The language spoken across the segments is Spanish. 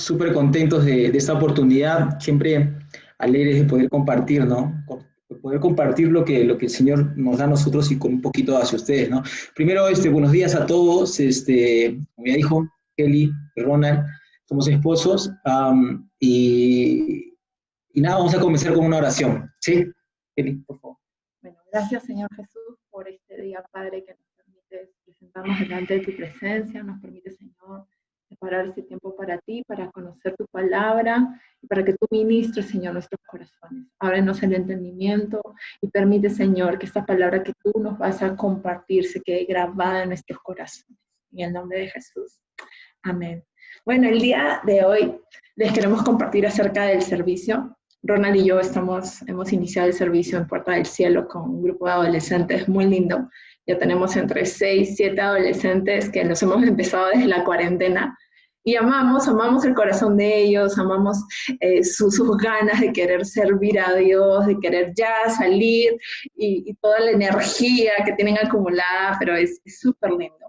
súper contentos de esta oportunidad, siempre alegres de poder compartir, ¿no? De poder compartir lo que el Señor nos da a nosotros y con un poquito hacia ustedes, ¿no? Primero, buenos días a todos, como ya dijo Kelly y Ronald, somos esposos, y nada, vamos a comenzar con una oración, ¿sí? Kelly, por favor. Bueno, gracias Señor Jesús por este día, Padre, que nos permite presentarnos delante de tu presencia, nos permite, Señor, separar este tiempo para ti, para conocer tu palabra y para que tú ministres, Señor, nuestros corazones. Ábrenos el entendimiento y permite, Señor, que esta palabra que tú nos vas a compartir se quede grabada en nuestros corazones. En el nombre de Jesús. Amén. Bueno, el día de hoy les queremos compartir acerca del servicio. Ronald y yo hemos iniciado el servicio en Puerta del Cielo con un grupo de adolescentes muy lindo. Ya tenemos entre 6 y 7 adolescentes que nos hemos empezado desde la cuarentena. Y amamos el corazón de ellos, amamos sus ganas de querer servir a Dios, de querer ya salir y toda la energía que tienen acumulada, pero es súper lindo.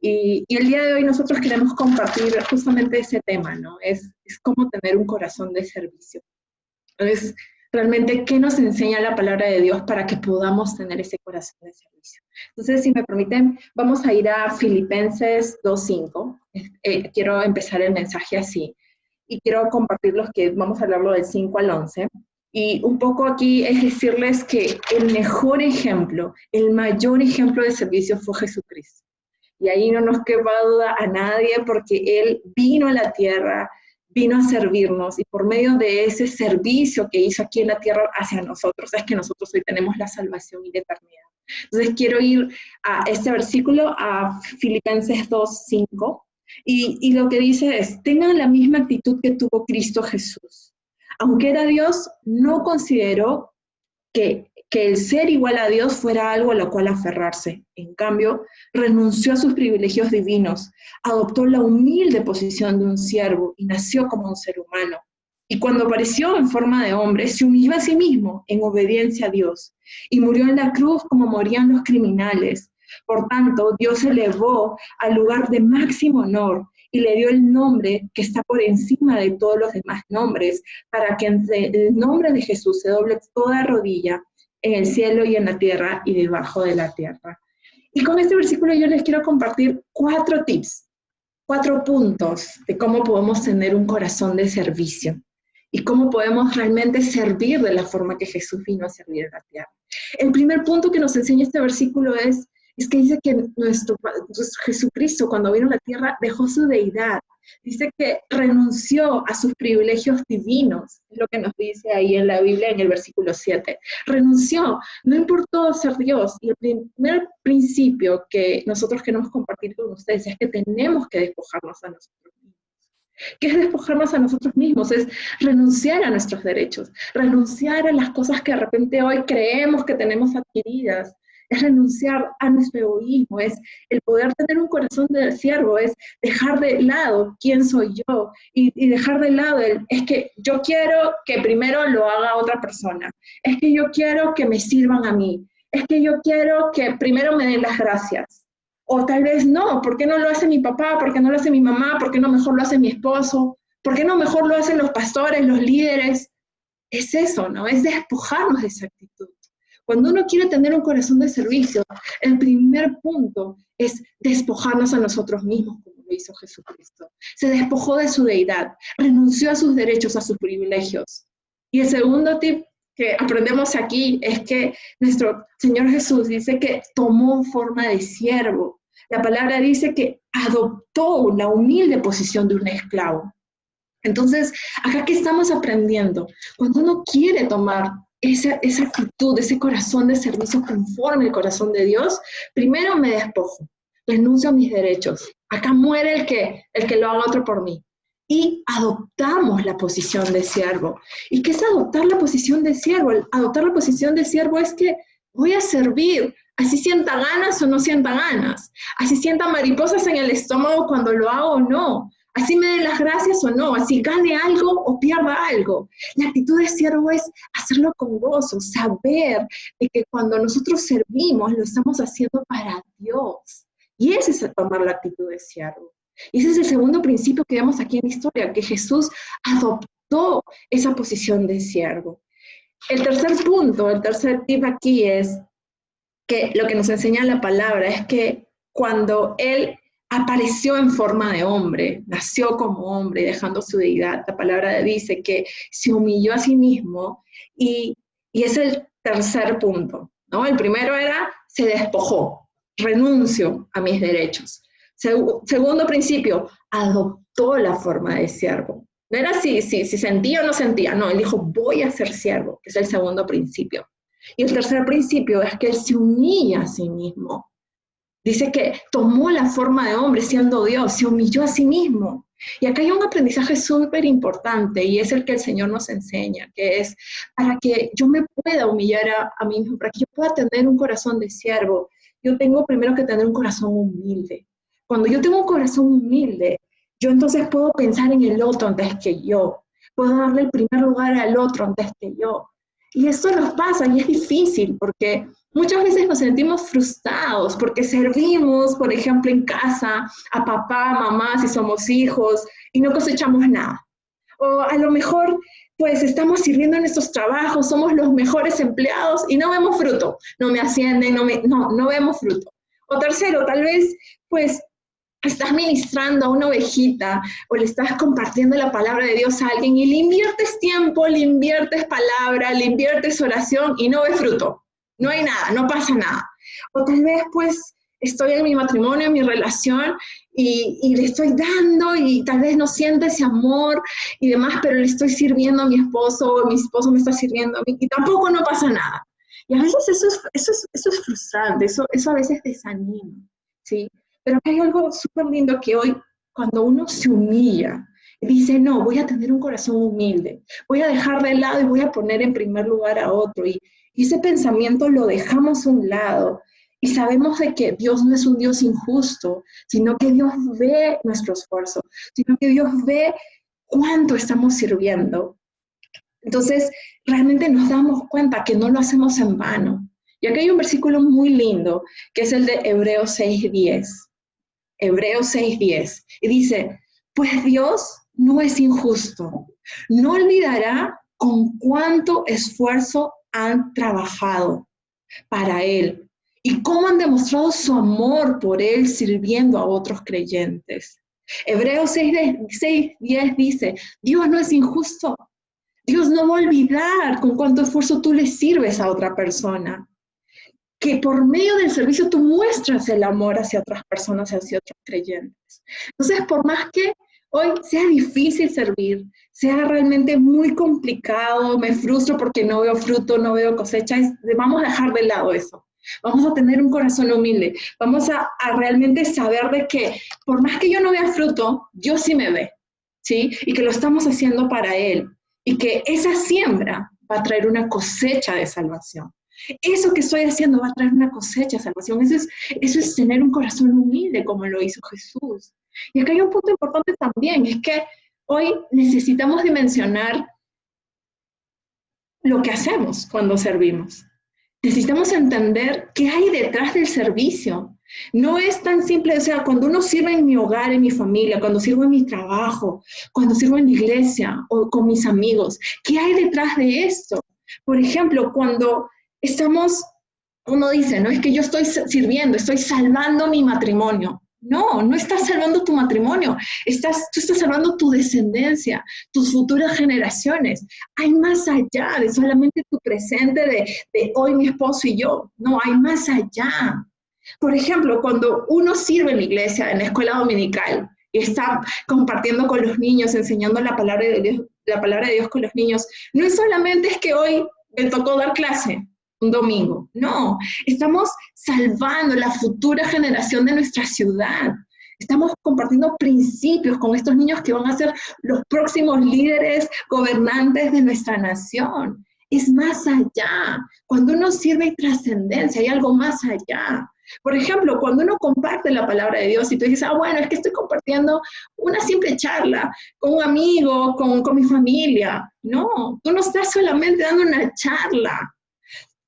Y el día de hoy nosotros queremos compartir justamente ese tema, ¿no? Es cómo tener un corazón de servicio. Entonces, realmente, ¿qué nos enseña la palabra de Dios para que podamos tener ese corazón de servicio? Entonces, si me permiten, vamos a ir a Filipenses 2:5. Quiero empezar el mensaje así. Y quiero compartirlos que vamos a hablarlo del 5 al 11. Y un poco aquí es decirles que el mejor ejemplo, el mayor ejemplo de servicio fue Jesucristo. Y ahí no nos quepa duda a nadie porque Él vino a la tierra, vino a servirnos y por medio de ese servicio que hizo aquí en la tierra hacia nosotros, es que nosotros hoy tenemos la salvación y la eternidad. Entonces quiero ir a este versículo, a Filipenses 2:5, y lo que dice es, tengan la misma actitud que tuvo Cristo Jesús. Aunque era Dios, no consideró que el ser igual a Dios fuera algo a lo cual aferrarse. En cambio, renunció a sus privilegios divinos, adoptó la humilde posición de un siervo y nació como un ser humano. Y cuando apareció en forma de hombre, se humilló a sí mismo en obediencia a Dios y murió en la cruz como morían los criminales. Por tanto, Dios elevó al lugar de máximo honor y le dio el nombre que está por encima de todos los demás nombres, para que en el nombre de Jesús se doble toda rodilla en el cielo y en la tierra y debajo de la tierra. Y con este versículo yo les quiero compartir 4 tips, 4 puntos de cómo podemos tener un corazón de servicio y cómo podemos realmente servir de la forma que Jesús vino a servir en la tierra. El primer punto que nos enseña este versículo es que dice que nuestro Jesucristo, cuando vino a la tierra, dejó su deidad. Dice que renunció a sus privilegios divinos, es lo que nos dice ahí en la Biblia, en el versículo 7. Renunció, no importó ser Dios. Y el primer principio que nosotros queremos compartir con ustedes es que tenemos que despojarnos a nosotros mismos. ¿Qué es despojarnos a nosotros mismos? Es renunciar a nuestros derechos, renunciar a las cosas que de repente hoy creemos que tenemos adquiridas. Es renunciar a nuestro egoísmo, es el poder tener un corazón de siervo, es dejar de lado quién soy yo y dejar de lado es que yo quiero que primero lo haga otra persona, es que yo quiero que me sirvan a mí, es que yo quiero que primero me den las gracias. O tal vez no, ¿por qué no lo hace mi papá? ¿Por qué no lo hace mi mamá? ¿Por qué no mejor lo hace mi esposo? ¿Por qué no mejor lo hacen los pastores, los líderes? Es eso, ¿no? Es despojarnos de esa actitud. Cuando uno quiere tener un corazón de servicio, el primer punto es despojarnos a nosotros mismos, como lo hizo Jesucristo. Se despojó de su deidad, renunció a sus derechos, a sus privilegios. Y el segundo tip que aprendemos aquí es que nuestro Señor Jesús dice que tomó forma de siervo. La palabra dice que adoptó la humilde posición de un esclavo. Entonces, acá que estamos aprendiendo, cuando uno quiere tomar esa actitud, ese corazón de servicio conforme al corazón de Dios, primero me despojo, renuncio a mis derechos. Acá muere el que lo haga otro por mí. Y adoptamos la posición de siervo. ¿Y qué es adoptar la posición de siervo? Adoptar la posición de siervo es que voy a servir, así sienta ganas o no sienta ganas, así sienta mariposas en el estómago cuando lo hago o no, así me den las gracias o no, así gane algo o pierda algo. La actitud de siervo es hacerlo con gozo, saber de que cuando nosotros servimos lo estamos haciendo para Dios. Y ese es tomar la actitud de siervo. Y ese es el segundo principio que vemos aquí en la historia, que Jesús adoptó esa posición de siervo. El tercer punto, el tercer tip aquí es que lo que nos enseña la palabra es que cuando Él apareció en forma de hombre, nació como hombre, dejando su deidad, la palabra dice que se humilló a sí mismo y es el tercer punto, ¿no? El primero era, se despojó, renuncio a mis derechos. Segundo principio, adoptó la forma de siervo. No era si sentía o no sentía, no, él dijo, voy a ser siervo, que es el segundo principio. Y el tercer principio es que él se humilla a sí mismo. Dice que tomó la forma de hombre siendo Dios, se humilló a sí mismo. Y acá hay un aprendizaje súper importante y es el que el Señor nos enseña, que es para que yo me pueda humillar a mí mismo, para que yo pueda tener un corazón de siervo, yo tengo primero que tener un corazón humilde. Cuando yo tengo un corazón humilde, yo entonces puedo pensar en el otro antes que yo, puedo darle el primer lugar al otro antes que yo. Y eso nos pasa y es difícil porque muchas veces nos sentimos frustrados porque servimos, por ejemplo, en casa a papá, mamá, si somos hijos, y no cosechamos nada. O a lo mejor, pues estamos sirviendo en estos trabajos, somos los mejores empleados y no vemos fruto. No me ascienden, no vemos fruto. O tercero, tal vez, pues estás ministrando a una ovejita o le estás compartiendo la palabra de Dios a alguien y le inviertes tiempo, le inviertes palabra, le inviertes oración y no ves fruto. No hay nada, no pasa nada. O tal vez pues estoy en mi matrimonio, en mi relación y le estoy dando y tal vez no siente ese amor y demás, pero le estoy sirviendo a mi esposo o mi esposo me está sirviendo a mí y tampoco no pasa nada. Y a veces eso es frustrante, eso a veces desanima, ¿sí? Pero hay algo súper lindo que hoy, cuando uno se humilla, dice, no, voy a tener un corazón humilde, voy a dejar de lado y voy a poner en primer lugar a otro. Y ese pensamiento lo dejamos a un lado y sabemos de que Dios no es un Dios injusto, sino que Dios ve nuestro esfuerzo, sino que Dios ve cuánto estamos sirviendo. Entonces, realmente nos damos cuenta que no lo hacemos en vano. Y acá hay un versículo muy lindo, que es el de Hebreos 6:10. Hebreos 6:10, y dice, pues Dios no es injusto, no olvidará con cuánto esfuerzo han trabajado para Él y cómo han demostrado su amor por Él sirviendo a otros creyentes. Hebreos 6:10 dice, Dios no es injusto, Dios no va a olvidar con cuánto esfuerzo tú le sirves a otra persona. Que por medio del servicio tú muestras el amor hacia otras personas, hacia otros creyentes. Entonces, por más que hoy sea difícil servir, sea realmente muy complicado, me frustro porque no veo fruto, no veo cosecha, vamos a dejar de lado eso. Vamos a tener un corazón humilde. Vamos a realmente saber de que por más que yo no vea fruto, Dios sí me ve, ¿sí? Y que lo estamos haciendo para Él. Y que esa siembra va a traer una cosecha de salvación. Eso que estoy haciendo va a traer una cosecha de salvación. Eso es tener un corazón humilde como lo hizo Jesús. Y acá hay un punto importante también, es que hoy necesitamos dimensionar lo que hacemos cuando servimos. Necesitamos entender qué hay detrás del servicio. No es tan simple, o sea, cuando uno sirve en mi hogar, en mi familia, cuando sirvo en mi trabajo, cuando sirvo en la iglesia o con mis amigos, ¿qué hay detrás de esto? Por ejemplo, cuando estamos, uno dice, no es que yo estoy sirviendo, estoy salvando mi matrimonio. No, no estás salvando tu matrimonio, tú estás salvando tu descendencia, tus futuras generaciones. Hay más allá de solamente tu presente de hoy mi esposo y yo. No, hay más allá. Por ejemplo, cuando uno sirve en la iglesia, en la escuela dominical, y está compartiendo con los niños, enseñando la palabra de Dios con los niños, no es solamente es que hoy me tocó dar clase, un domingo. No, estamos salvando la futura generación de nuestra ciudad. Estamos compartiendo principios con estos niños que van a ser los próximos líderes, gobernantes de nuestra nación. Es más allá. Cuando uno sirve hay trascendencia, hay algo más allá. Por ejemplo, cuando uno comparte la palabra de Dios y tú dices, bueno, es que estoy compartiendo una simple charla con un amigo, con mi familia. No, tú no estás solamente dando una charla.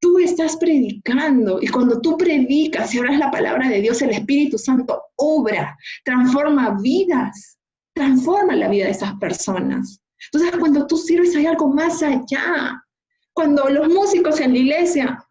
tú estás predicando, y cuando tú predicas y hablas la palabra de Dios, el Espíritu Santo obra, transforma vidas, transforma la vida de esas personas. Entonces, cuando tú sirves hay algo más allá. Cuando los músicos en la iglesia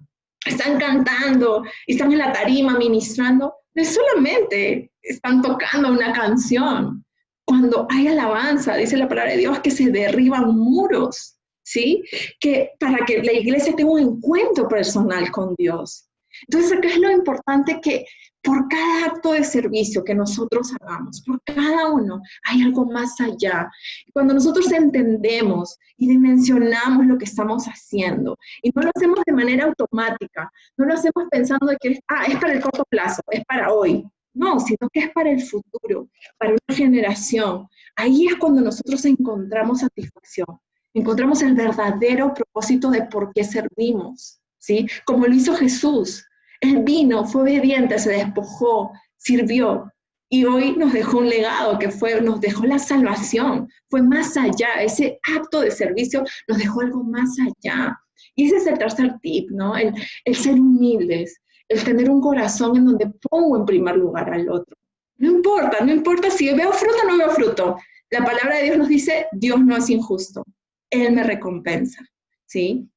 están cantando, están en la tarima ministrando, no solamente están tocando una canción. Cuando hay alabanza, dice la palabra de Dios, que se derriban muros, ¿sí? Que para que la iglesia tenga un encuentro personal con Dios. Entonces, acá es lo importante, que por cada acto de servicio que nosotros hagamos, por cada uno, hay algo más allá. Cuando nosotros entendemos y dimensionamos lo que estamos haciendo, y no lo hacemos de manera automática, no lo hacemos pensando de que es para el corto plazo, es para hoy. No, sino que es para el futuro, para una generación. Ahí es cuando nosotros encontramos satisfacción, encontramos el verdadero propósito de por qué servimos, ¿sí? Como lo hizo Jesús. Él vino, fue obediente, se despojó, sirvió, y hoy nos dejó un legado nos dejó la salvación, fue más allá, ese acto de servicio nos dejó algo más allá. Y ese es el tercer tip, ¿no? El ser humildes, el tener un corazón en donde pongo en primer lugar al otro. No importa si veo fruto o no veo fruto. La palabra de Dios nos dice, Dios no es injusto, Él me recompensa, ¿sí?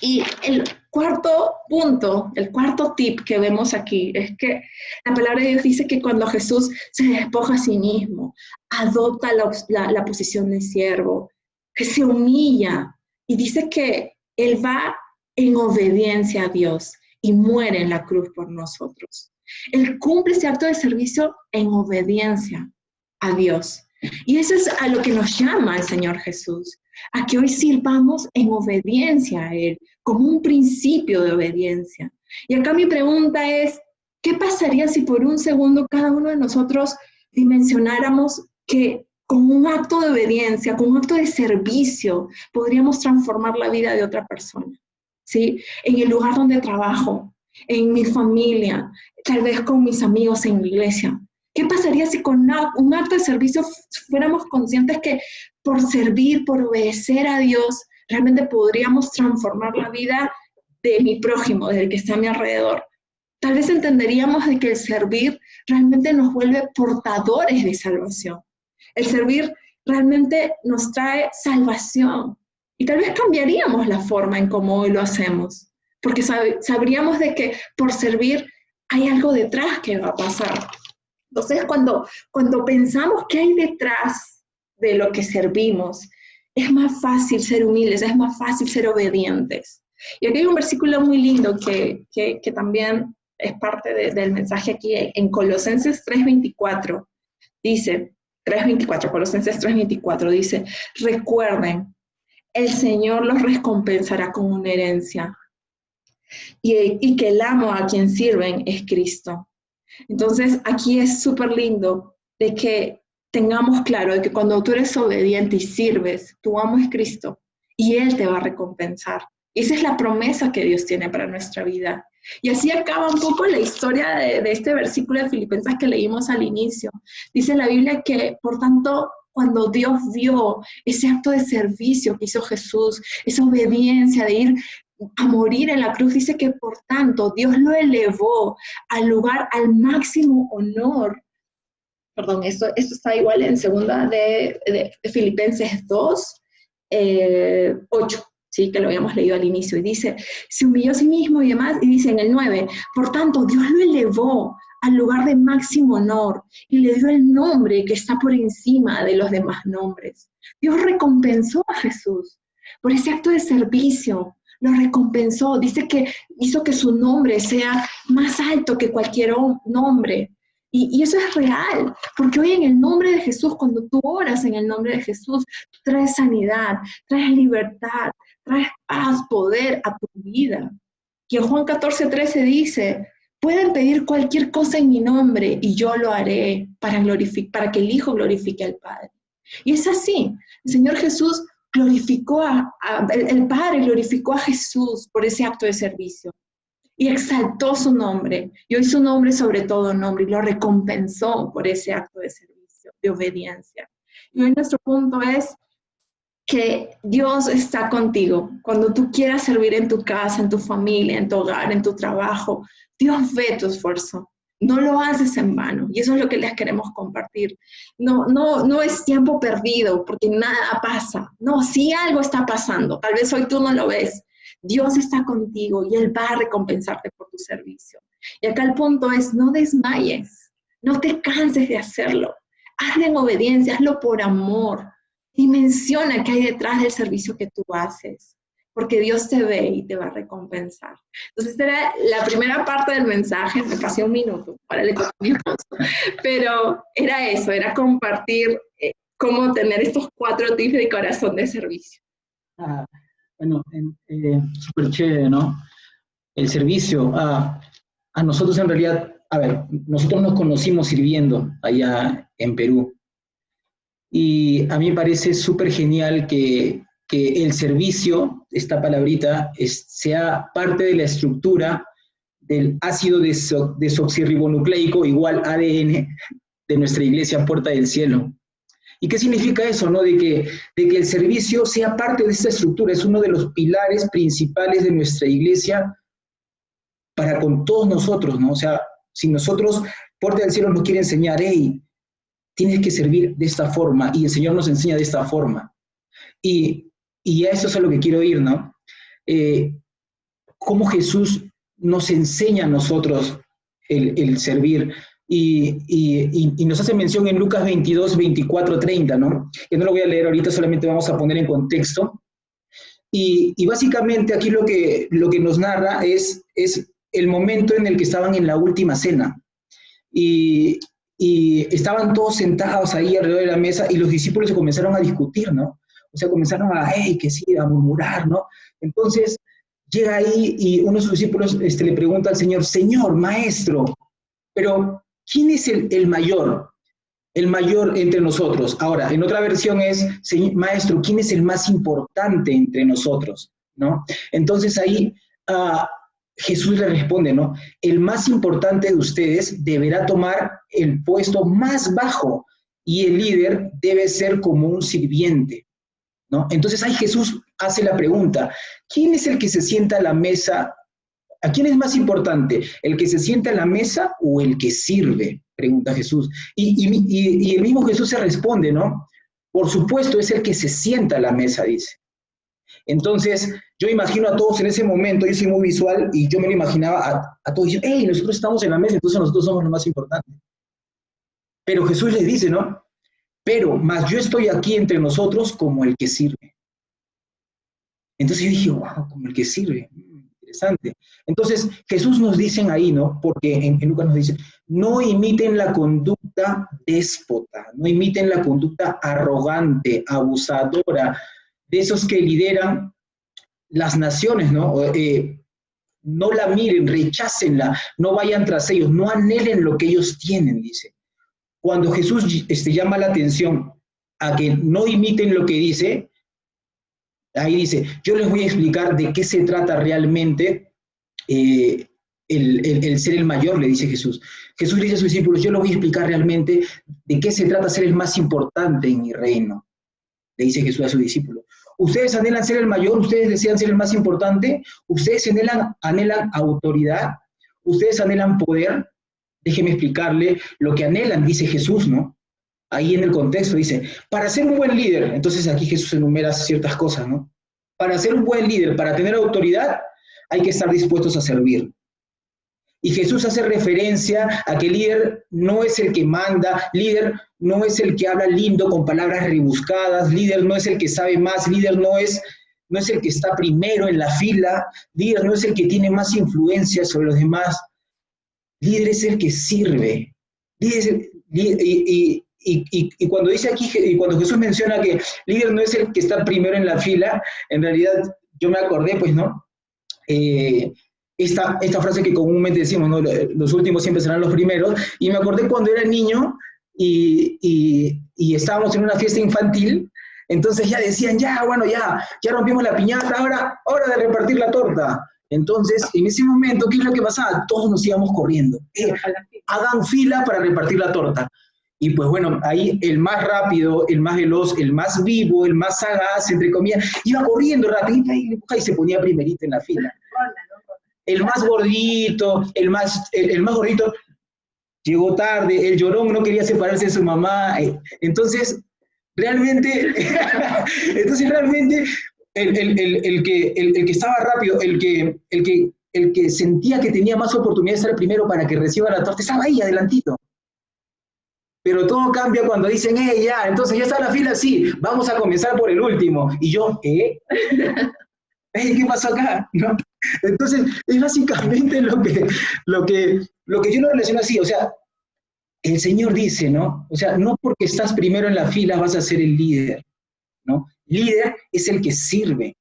Y el cuarto punto, el cuarto tip que vemos aquí es que la palabra de Dios dice que cuando Jesús se despoja a sí mismo, adopta la posición de siervo, que se humilla, y dice que Él va en obediencia a Dios y muere en la cruz por nosotros. Él cumple ese acto de servicio en obediencia a Dios. Y eso es a lo que nos llama el Señor Jesús, a que hoy sirvamos en obediencia a Él, como un principio de obediencia. Y acá mi pregunta es, ¿qué pasaría si por un segundo cada uno de nosotros dimensionáramos que con un acto de obediencia, con un acto de servicio, podríamos transformar la vida de otra persona? ¿Sí? En el lugar donde trabajo, en mi familia, tal vez con mis amigos en la iglesia. ¿Qué pasaría si con un acto de servicio fuéramos conscientes que por servir, por obedecer a Dios, realmente podríamos transformar la vida de mi prójimo, del que está a mi alrededor? Tal vez entenderíamos de que el servir realmente nos vuelve portadores de salvación. El servir realmente nos trae salvación. Y tal vez cambiaríamos la forma en cómo hoy lo hacemos, porque sabríamos de que por servir hay algo detrás que va a pasar. Entonces, cuando pensamos qué hay detrás de lo que servimos, es más fácil ser humildes, es más fácil ser obedientes. Y aquí hay un versículo muy lindo que también es parte del mensaje aquí en Colosenses 3:24. Dice, 3:24, Colosenses 3:24 dice, recuerden, el Señor los recompensará con una herencia, y que el amo a quien sirven es Cristo. Entonces, aquí es súper lindo de que tengamos claro de que cuando tú eres obediente y sirves, tu amo es Cristo y Él te va a recompensar. Esa es la promesa que Dios tiene para nuestra vida. Y así acaba un poco la historia de este versículo de Filipenses que leímos al inicio. Dice la Biblia que, por tanto, cuando Dios vio ese acto de servicio que hizo Jesús, esa obediencia de ir a morir en la cruz, dice que por tanto Dios lo elevó al lugar, al máximo honor. Perdón, esto está igual en segunda de Filipenses 2, 8, ¿sí? Que lo habíamos leído al inicio, y dice, se humilló a sí mismo y demás, y dice en el 9, por tanto Dios lo elevó al lugar de máximo honor y le dio el nombre que está por encima de los demás nombres. Dios recompensó a Jesús por ese acto de servicio, lo recompensó, dice que hizo que su nombre sea más alto que cualquier nombre. Y eso es real, porque hoy en el nombre de Jesús, cuando tú oras en el nombre de Jesús, traes sanidad, traes libertad, traes paz, poder a tu vida. Y en Juan 14:13 dice, pueden pedir cualquier cosa en mi nombre y yo lo haré para que el Hijo glorifique al Padre. Y es así, el Señor Jesús glorificó el Padre glorificó a Jesús por ese acto de servicio y exaltó su nombre, y hoy su nombre sobre todo nombre, y lo recompensó por ese acto de servicio, de obediencia. Y hoy nuestro punto es, que Dios está contigo. Cuando tú quieras servir en tu casa, en tu familia, en tu hogar, en tu trabajo, Dios ve tu esfuerzo. No lo haces en vano. Y eso es lo que les queremos compartir. No es tiempo perdido porque nada pasa. No, sí algo está pasando. Tal vez hoy tú no lo ves. Dios está contigo y Él va a recompensarte por tu servicio. Y acá el punto es, no desmayes. No te canses de hacerlo. Hazlo en obediencia, hazlo por amor. Y menciona qué hay detrás del servicio que tú haces, porque Dios te ve y te va a recompensar. Entonces, esta era la primera parte del mensaje, me pasé un minuto, ahora le toca a mi esposo, pero era eso, era compartir cómo tener estos 4 tips de corazón de servicio. Bueno, súper chévere, ¿no? El servicio, a nosotros en realidad, a ver, nosotros nos conocimos sirviendo allá en Perú. Y a mí me parece súper genial que el servicio, esta palabrita, sea parte de la estructura del ácido desoxirribonucleico igual ADN de nuestra iglesia Puerta del Cielo. ¿Y qué significa eso, no? De que el servicio sea parte de esta estructura, es uno de los pilares principales de nuestra iglesia para con todos nosotros, ¿no? O sea, si nosotros, Puerta del Cielo nos quiere enseñar, hey, tienes que servir de esta forma, y el Señor nos enseña de esta forma. Y a eso es a lo que quiero ir, ¿no? Cómo Jesús nos enseña a nosotros el servir, y nos hace mención en Lucas 22, 24, 30, ¿no? Que no lo voy a leer ahorita, solamente vamos a poner en contexto. Y básicamente aquí lo que nos narra es el momento en el que estaban en la última cena. Y estaban todos sentados ahí alrededor de la mesa y los discípulos se comenzaron a discutir, ¿no? O sea, comenzaron que sí, a murmurar, ¿no? Entonces llega ahí y uno de sus discípulos le pregunta al Señor, Señor, Maestro, pero ¿quién es el mayor? El mayor entre nosotros. Ahora, en otra versión es, Maestro, ¿quién es el más importante entre nosotros? ¿No? Entonces ahí Jesús le responde, ¿no? El más importante de ustedes deberá tomar el puesto más bajo y el líder debe ser como un sirviente, ¿no? Entonces ahí Jesús hace la pregunta, ¿quién es el que se sienta a la mesa? ¿A quién es más importante? ¿El que se sienta a la mesa o el que sirve? Pregunta Jesús. Y el mismo Jesús se responde, ¿no? Por supuesto, es el que se sienta a la mesa, dice. Entonces, yo imagino a todos en ese momento, yo soy muy visual, y yo me lo imaginaba a todos diciendo, hey, nosotros estamos en la mesa, entonces nosotros somos lo más importante. Pero Jesús les dice, ¿no? Pero, más yo estoy aquí entre nosotros como el que sirve. Entonces yo dije, wow, como el que sirve. Interesante. Entonces, Jesús nos dice ahí, ¿no? Porque en Lucas nos dice, no imiten la conducta déspota, no imiten la conducta arrogante, abusadora, de esos que lideran las naciones, ¿no? No la miren, rechácenla, no vayan tras ellos, no anhelen lo que ellos tienen, dice. Cuando Jesús llama la atención a que no imiten lo que dice, ahí dice, yo les voy a explicar de qué se trata realmente el ser el mayor, le dice Jesús. Jesús le dice a sus discípulos, yo les voy a explicar realmente de qué se trata ser el más importante en mi reino, le dice Jesús a sus discípulos. ¿Ustedes anhelan ser el mayor? ¿Ustedes desean ser el más importante? ¿Ustedes anhelan autoridad? ¿Ustedes anhelan poder? Déjeme explicarle lo que anhelan, dice Jesús, ¿no? Ahí en el contexto dice, para ser un buen líder, entonces aquí Jesús enumera ciertas cosas, ¿no? Para ser un buen líder, para tener autoridad, hay que estar dispuestos a servir. Y Jesús hace referencia a que líder no es el que manda, líder no es el que habla lindo con palabras rebuscadas, líder no es el que sabe más, líder no es el que está primero en la fila, líder no es el que tiene más influencia sobre los demás, líder es el que sirve. Y cuando dice aquí, y cuando Jesús menciona que líder no es el que está primero en la fila, en realidad yo me acordé, pues, ¿no? Esta frase que comúnmente decimos, ¿no? Los últimos siempre serán los primeros, y me acordé cuando era niño y estábamos en una fiesta infantil, entonces ya decían, ya rompimos la piñata, ahora hora de repartir la torta. Entonces, en ese momento, ¿qué es lo que pasaba? Todos nos íbamos corriendo. Hagan fila para repartir la torta. Y pues bueno, ahí el más rápido, el más veloz, el más vivo, el más sagaz, entre comillas, iba corriendo rapidito y se ponía primerito en la fila. El más gordito, el más gordito, llegó tarde, el llorón no quería separarse de su mamá. Entonces, realmente, el que estaba rápido, el que sentía que tenía más oportunidad de ser el primero para que reciba la torta, estaba ahí adelantito. Pero todo cambia cuando dicen, ya, entonces ya está la fila, sí, vamos a comenzar por el último. Y yo, ¿qué pasó acá? ¿No? Entonces, es básicamente lo que yo lo relaciono así, o sea, el Señor dice, ¿no? O sea, no porque estás primero en la fila vas a ser el líder, ¿no? Líder es el que sirve,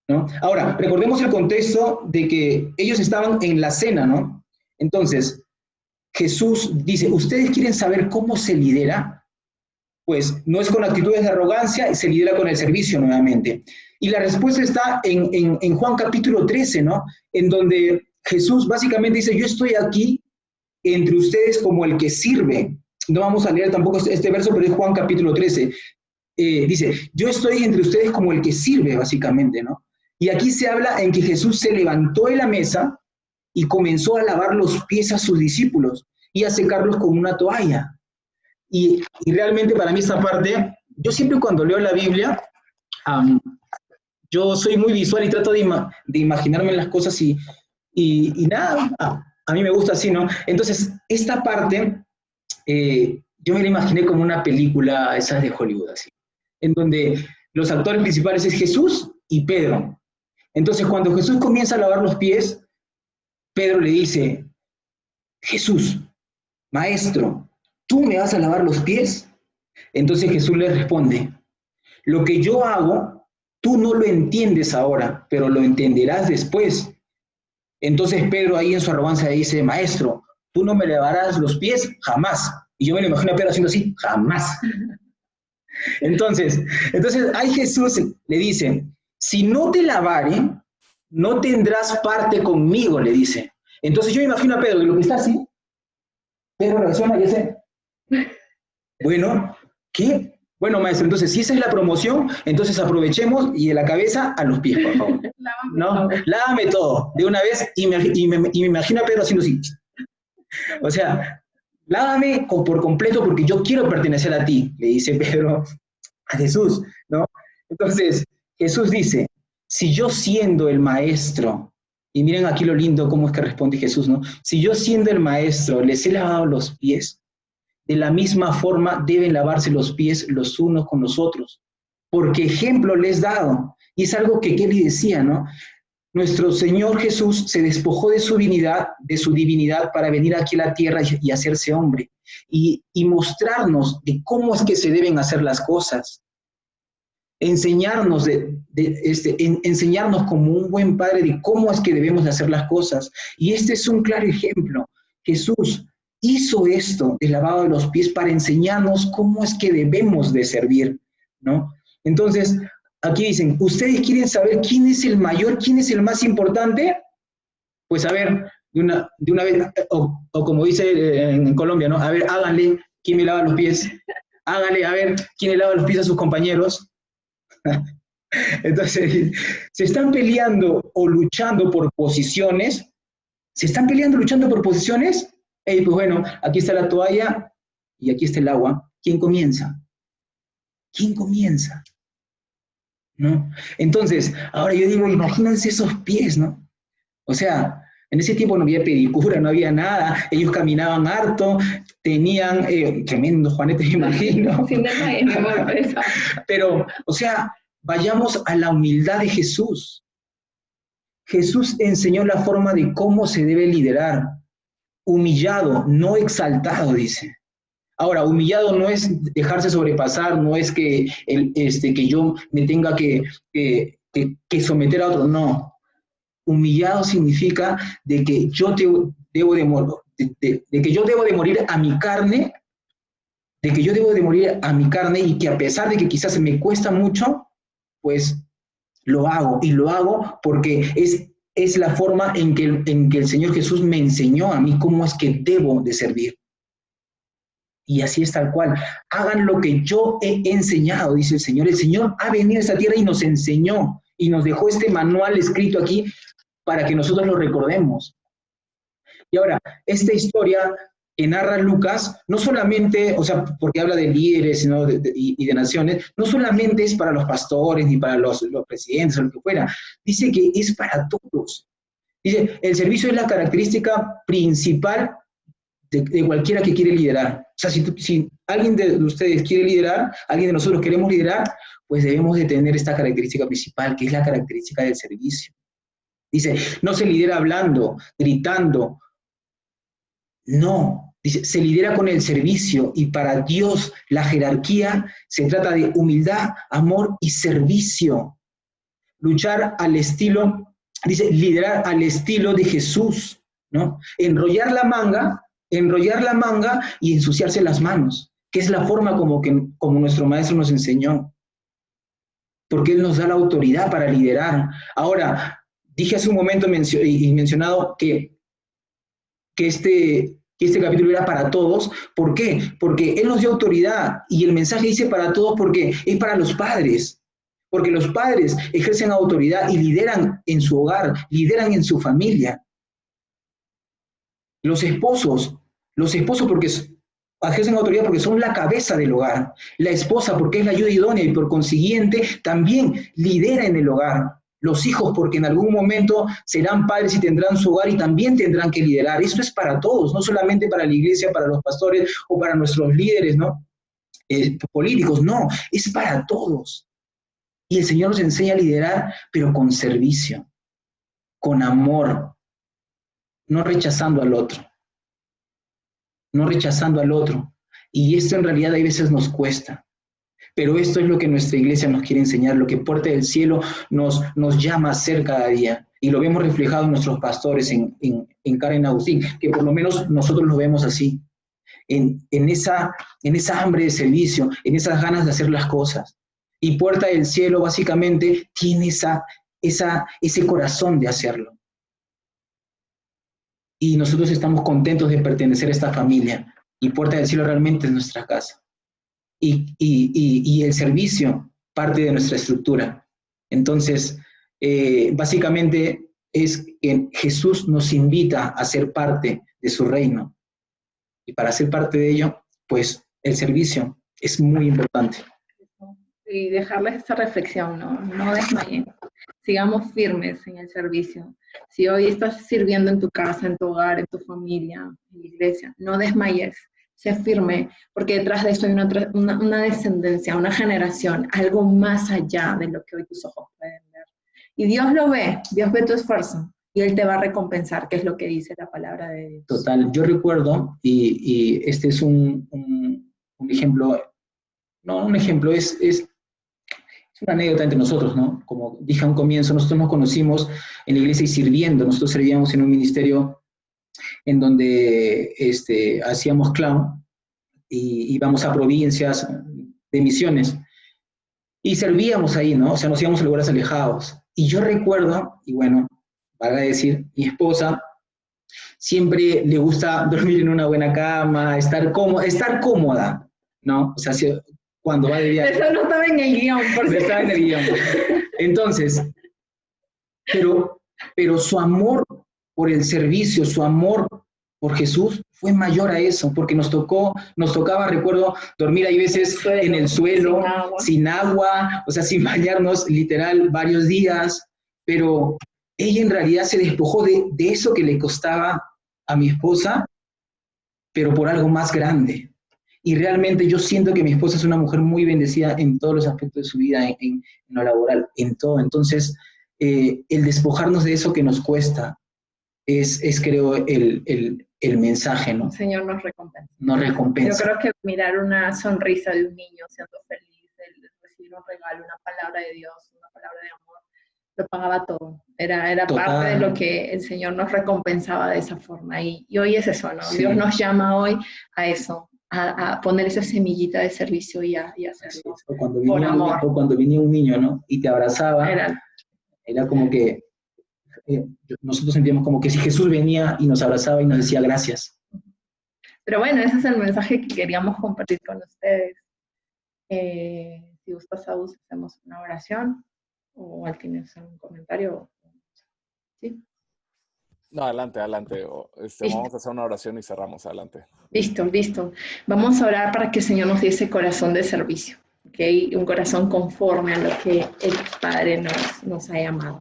¿no? Ahora, recordemos el contexto de que ellos estaban en la cena, ¿no? Entonces, Jesús dice, ¿ustedes quieren saber cómo se lidera? Pues no es con actitudes de arrogancia, se lidera con el servicio nuevamente. Y la respuesta está en Juan capítulo 13, ¿no? En donde Jesús básicamente dice, yo estoy aquí entre ustedes como el que sirve. No vamos a leer tampoco este verso, pero es Juan capítulo 13. Dice, yo estoy entre ustedes como el que sirve, básicamente, ¿no? Y aquí se habla en que Jesús se levantó de la mesa y comenzó a lavar los pies a sus discípulos y a secarlos con una toalla. Y realmente para mí esta parte, yo siempre cuando leo la Biblia, yo soy muy visual y trato de imaginarme las cosas y nada, a mí me gusta así, ¿no? Entonces, esta parte, yo me la imaginé como una película, esas de Hollywood, así, en donde los actores principales es Jesús y Pedro. Entonces, cuando Jesús comienza a lavar los pies, Pedro le dice, Jesús, maestro, ¿tú me vas a lavar los pies? Entonces Jesús le responde, lo que yo hago, tú no lo entiendes ahora, pero lo entenderás después. Entonces Pedro ahí en su arrogancia dice, maestro, tú no me lavarás los pies jamás. Y yo me lo imagino a Pedro haciendo así, jamás. Entonces ahí Jesús le dice, si no te lavare, no tendrás parte conmigo, le dice. Entonces yo me imagino a Pedro, que lo que está así, Pedro reacciona y dice, bueno, ¿qué? Bueno, maestro, entonces si esa es la promoción, entonces aprovechemos y de la cabeza a los pies, por favor. ¿No? Lávame todo de una vez y me imagino a Pedro haciendo así. O sea, lávame por completo porque yo quiero pertenecer a ti, le dice Pedro a Jesús, ¿no? Entonces, Jesús dice, si yo siendo el maestro, y miren aquí lo lindo cómo es que responde Jesús, ¿no? Si yo siendo el maestro les he lavado los pies, de la misma forma deben lavarse los pies los unos con los otros, porque ejemplo les he dado. Y es algo que Kelly decía, ¿no? Nuestro Señor Jesús se despojó de su divinidad para venir aquí a la tierra y hacerse hombre, y mostrarnos de cómo es que se deben hacer las cosas. Enseñarnos, enseñarnos como un buen padre de cómo es que debemos hacer las cosas. Y este es un claro ejemplo. Jesús hizo esto, el lavado de los pies, para enseñarnos cómo es que debemos de servir, ¿no? Entonces, aquí dicen, ¿ustedes quieren saber quién es el mayor, quién es el más importante? Pues a ver, de una vez, o como dice en Colombia, ¿no? A ver, háganle, ¿quién me lava los pies? Háganle, a ver, ¿quién le lava los pies a sus compañeros? Entonces, se están peleando o luchando por posiciones. ¿Se están peleando, luchando por posiciones? Pues bueno, aquí está la toalla y aquí está el agua. ¿Quién comienza? ¿Quién comienza? ¿No? Entonces, ahora yo digo, imagínense esos pies, ¿no? O sea, en ese tiempo no había pedicura, no había nada, ellos caminaban harto, tenían tremendo juanetes, me imagino. Pero, o sea, vayamos a la humildad de Jesús. Jesús enseñó la forma de cómo se debe liderar. Humillado, no exaltado, dice. Ahora, humillado no es dejarse sobrepasar, no es que yo me tenga que someter a otro, no. Humillado significa de que yo debo de morir a mi carne, de que yo debo de morir a mi carne y que a pesar de que quizás me cuesta mucho, pues lo hago, y lo hago porque es la forma en que el Señor Jesús me enseñó a mí cómo es que debo de servir. Y así es tal cual. Hagan lo que yo he enseñado, dice el Señor. El Señor ha venido a esta tierra y nos enseñó y nos dejó este manual escrito aquí para que nosotros lo recordemos. Y ahora, esta historia que narra Lucas, no solamente, o sea, porque habla de líderes sino y de naciones, no solamente es para los pastores ni para los presidentes o lo que fuera, dice que es para todos. Dice, el servicio es la característica principal de cualquiera que quiere liderar. O sea, si alguien de ustedes quiere liderar, alguien de nosotros queremos liderar, pues debemos de tener esta característica principal, que es la característica del servicio. Dice, no se lidera hablando, gritando, no. Dice, se lidera con el servicio, y para Dios la jerarquía se trata de humildad, amor y servicio. Luchar al estilo, dice, liderar al estilo de Jesús, ¿no? Enrollar la manga y ensuciarse las manos, que es la forma como nuestro maestro nos enseñó, porque Él nos da la autoridad para liderar. Ahora, dije hace un momento mencionado que este capítulo era para todos. ¿Por qué? Porque Él nos dio autoridad, y el mensaje dice para todos porque es para los padres. Porque los padres ejercen autoridad y lideran en su hogar, lideran en su familia. Los esposos porque ejercen autoridad porque son la cabeza del hogar. La esposa porque es la ayuda idónea y por consiguiente también lidera en el hogar. Los hijos porque en algún momento serán padres y tendrán su hogar y también tendrán que liderar. Esto es para todos, no solamente para la iglesia, para los pastores o para nuestros líderes, ¿no? Políticos, no, es para todos. Y el Señor nos enseña a liderar, pero con servicio, con amor, no rechazando al otro. No rechazando al otro. Y esto en realidad a veces nos cuesta. Pero esto es lo que nuestra iglesia nos quiere enseñar, lo que Puerta del Cielo nos llama a hacer cada día. Y lo vemos reflejado en nuestros pastores, en Karen Agustín, que por lo menos nosotros lo vemos así. En esa hambre de servicio, en esas ganas de hacer las cosas. Y Puerta del Cielo básicamente tiene ese corazón de hacerlo. Y nosotros estamos contentos de pertenecer a esta familia, y Puerta del Cielo realmente es nuestra casa. Y el servicio parte de nuestra estructura. Entonces, básicamente es que Jesús nos invita a ser parte de su reino. Y para ser parte de ello, pues el servicio es muy importante. Y dejarles esta reflexión, no desmayen. Sigamos firmes en el servicio. Si hoy estás sirviendo en tu casa, en tu hogar, en tu familia, en la iglesia, no desmayes, sé firme, porque detrás de eso hay una descendencia, una generación, algo más allá de lo que hoy tus ojos pueden ver. Y Dios lo ve, Dios ve tu esfuerzo, y Él te va a recompensar, que es lo que dice la palabra de Dios. Total, yo recuerdo, y este es un ejemplo, no un ejemplo, es una anécdota entre nosotros, ¿no? Como dije a un comienzo, nosotros nos conocimos en la iglesia y sirviendo. Nosotros servíamos en un ministerio en donde hacíamos clown y íbamos a provincias de misiones y servíamos ahí, ¿no? O sea, nos íbamos a lugares alejados. Y yo recuerdo, y bueno, valga decir, mi esposa siempre le gusta dormir en una buena cama, estar cómoda, ¿no? O sea, cuando va de viaje. Eso no estaba en el guión, por No estaba en el guión. Entonces, pero su amor por el servicio, su amor por Jesús fue mayor a eso, porque nos tocaba, recuerdo, dormir hay veces en el suelo, sin agua, o sea, sin bañarnos, literal, varios días, pero ella en realidad se despojó de eso que le costaba a mi esposa, pero por algo más grande. Y realmente yo siento que mi esposa es una mujer muy bendecida en todos los aspectos de su vida, en lo laboral, en todo. Entonces, el despojarnos de eso que nos cuesta es creo, el mensaje, ¿no? El Señor nos recompensa. Nos recompensa. Yo creo que mirar una sonrisa de un niño siendo feliz, el recibir un regalo, una palabra de Dios, una palabra de amor, lo pagaba todo. Era parte de lo que el Señor nos recompensaba de esa forma. Y hoy es eso, ¿no? Sí. Dios nos llama hoy a eso, a poner esa semillita de servicio y a hacerlo por amor. O cuando venía un niño, ¿no? Y te abrazaba, era como que nosotros sentíamos como que si Jesús venía y nos abrazaba y nos decía gracias. Pero bueno, ese es el mensaje que queríamos compartir con ustedes. Si gustas, Saúl, hacemos una oración, o al tienes algún comentario. ¿Sí? No, adelante, adelante. Listo. Vamos a hacer una oración y cerramos, adelante. Listo, listo. Vamos a orar para que el Señor nos dé ese corazón de servicio, ¿okay? Un corazón conforme a lo que el Padre nos ha llamado.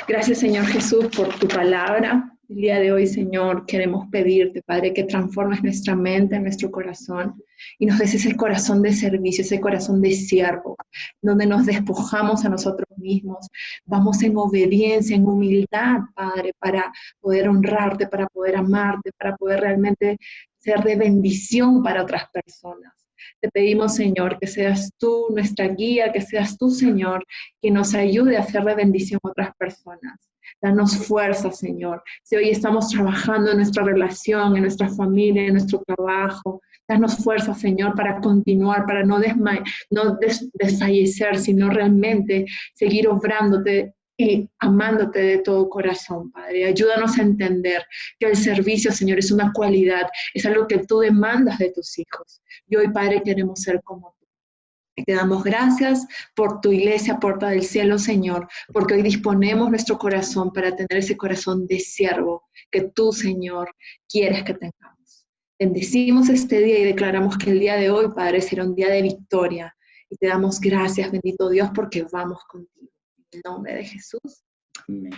Gracias, Señor Jesús, por tu palabra. El día de hoy, Señor, queremos pedirte, Padre, que transformes nuestra mente, nuestro corazón, y nos des ese corazón de servicio, ese corazón de siervo, donde nos despojamos a nosotros mismos, vamos en obediencia, en humildad, Padre, para poder honrarte, para poder amarte, para poder realmente ser de bendición para otras personas. Te pedimos, Señor, que seas tú nuestra guía, que seas tú, Señor, que nos ayude a ser de bendición a otras personas. Danos fuerza, Señor. Si hoy estamos trabajando en nuestra relación, en nuestra familia, en nuestro trabajo, danos fuerza, Señor, para continuar, para no desfallecer, sino realmente seguir obrándote y amándote de todo corazón, Padre. Ayúdanos a entender que el servicio, Señor, es una cualidad, es algo que tú demandas de tus hijos. Y hoy, Padre, queremos ser como tú. Y te damos gracias por tu iglesia, Puerta del Cielo, Señor, porque hoy disponemos nuestro corazón para tener ese corazón de siervo que tú, Señor, quieres que tengamos. Bendecimos este día y declaramos que el día de hoy, Padre, será un día de victoria. Y te damos gracias, bendito Dios, porque vamos contigo. En el nombre de Jesús. Amén.